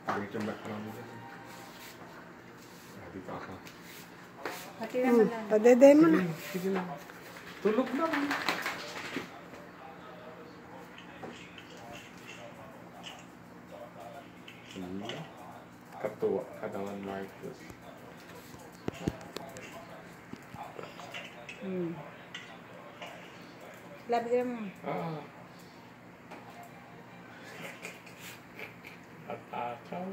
Pangit yung background mo. Dito ako. Pati naman lang. Padeday mo na. Sige lang. Tulog na. Katuwa. Katawan Marcos. Labi ka mo. At akaw.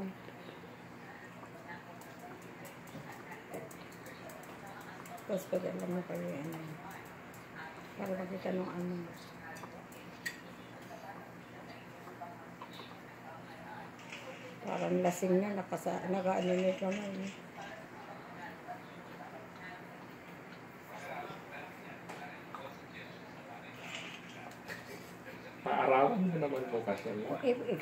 Tapos pag alam mo kayo ano. Para makita nung ano. Parang lasing na. Naka-ano nito naman. Paarawan mo naman po kasi.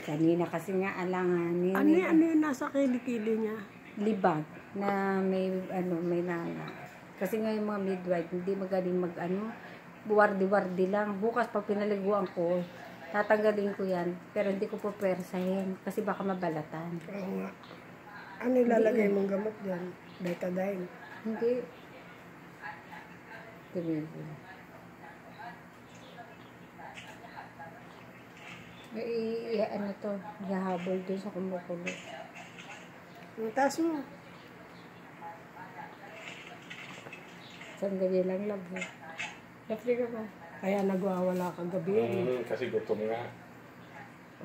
Kanina kasi nga alanganin. Ano yung nasa kilikili niya? Libag na may ano may nana. Kasi nga yung mga midwife hindi magaling mag ano, buwardi-wardi lang. Bukas pag pinaliguan ko, tatanggalin ko yan. Pero hindi ko po persahin kasi baka mabalatan. Oo nga. Ano ilalagay mong gamot dyan? Betadine. Hindi. Tumigil. May ano to, gahabol dun sa kumukulo. Ang taas mo. Sandali lang labo. Lapli ka ba? Kaya nagwawala kagabi. Kasi gutom nga.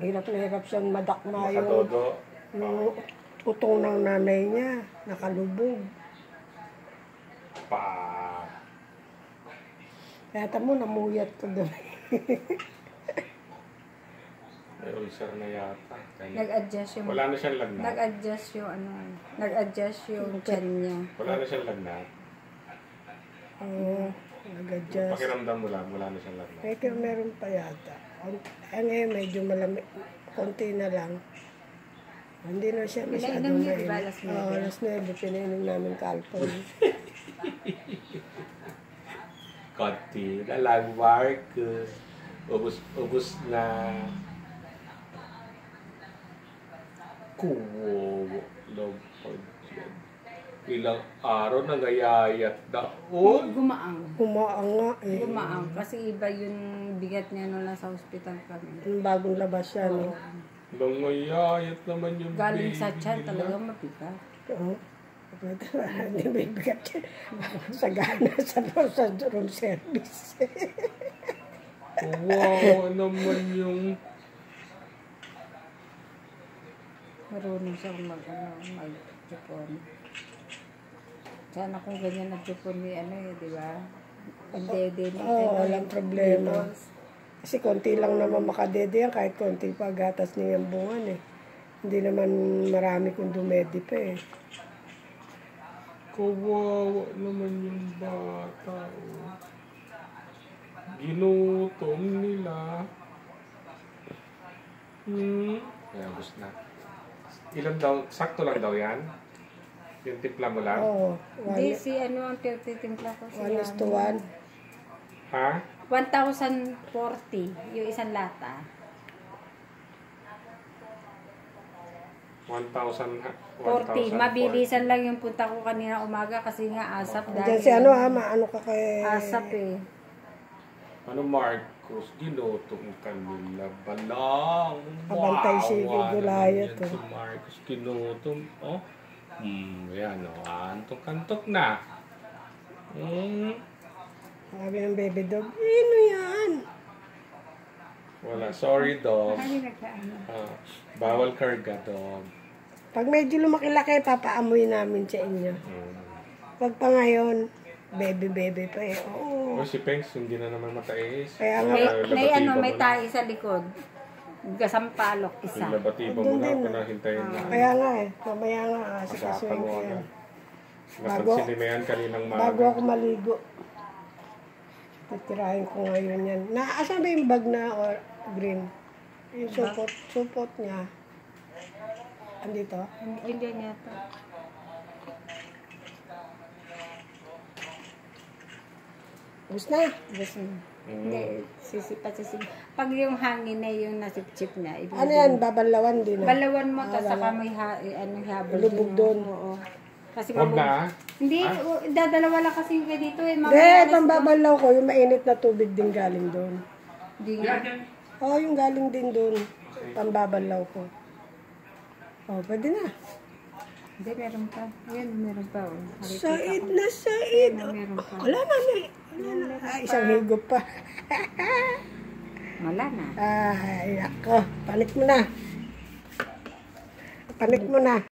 Hirap na hirap siyang madakma Makadodo. yung utong ng nanay niya. Nakalubog. Kaya tamo, namuyat ko doon. May ulcer na yata. Nag-adjust yung... Wala na siyang lagnat. Nag-adjust yung ano... Nag-adjust yung chan niya. Wala na siyang lagnat. Oo, nag-adjust. Pakiramdam mo lang, wala na siyang lagnat. Meron pa yata. Ngayon medyo malamig. Konti na lang. Hindi na siya masyadong niya, diba? mainit. Oo, alas 9. Pinainom namin kalpon. Konti na lang, Marcos. Ubus na. Kuwo. Love po dyan. Ilang araw nangayayat na. Oh! Gumaang. Kumaang nga eh. Gumaang. Kasi iba yung bigat niya nung nasa hospital kami. Yung bagong labas siya, no? Nangayayat naman yung Galing baby sa chan, nila. talagang mabigat. Oo. Hindi may bigat yan. Sagana sa room service. Wow, naman yung... Marunong siya mag-jupon. Sana kung ganyan nag-jupon ni ano eh, di ba? Pag-dede ni Walang problema. Kasi konti lang naman makadede yan, kahit konti pa gatas niya yung bungan eh. Hindi naman marami kung dumedi pa eh. Kawawa naman yung bata. Oh. Ginutom nila. Kaya gusto na. Ilan daw, sakto lang daw yan? Yung timpla mo lang? Oo. Hindi, si ano ang titimpla ko siya. 1:1. Ha? 1,040 yung isang lata. 1,000. 40. Mabilisan lang yung punta ko kanina umaga kasi nga asap dahil. Diyan si ano maano ka kay... Asap eh. Ano Marcos, ginutom ka nila balang. Kabantay si Gulayat, Si Marcos, ginutom. Oh. Yan o. Antok-antok na. Sabi ng baby dog, ano yan? Wala. Sorry, dog. Kami nagkaano. Bawal karga, dog. Pag medyo lumaki-laki, papaamoy namin sa inyo. Pag pa ngayon, baby pa eh. Oo. Si Pengs, hindi na naman matais. Kaya nga, May tayo sa likod. Gasampalok isa. Labatiba mo na, panahintayin na. Kaya nga eh, mamaya nga, sikasuin ko yan. Napansin na yan kaninang maga. Bago ako maligo. Titirahin ko ngayon yan. Asan ba yung bag na or green? Yung supot niya. Andito? Hindi niya ito. Ubus na. Gusto mo. Hindi, sisipat. Pag yung hangin na yung nasip-chip na. Ano yan? Babalawan din. Balawan mo, tapos saka may habol. Lubog doon. Oo. Kasi Huwag na. Hindi, dadalawa lang kasi yung dito eh. Hindi, pambabalaw ko. Yung mainit na tubig din galing doon. Hindi nga. Oo, yung galing din doon. Pambabalaw ko. Oh, pwede na. Hindi, meron pa. Ayan, meron pa. Oh. Said na, Said. Meron pa. Wala na. Isang higop pa. Wala na. Ay, ako. Panik mo na. Panik mo na.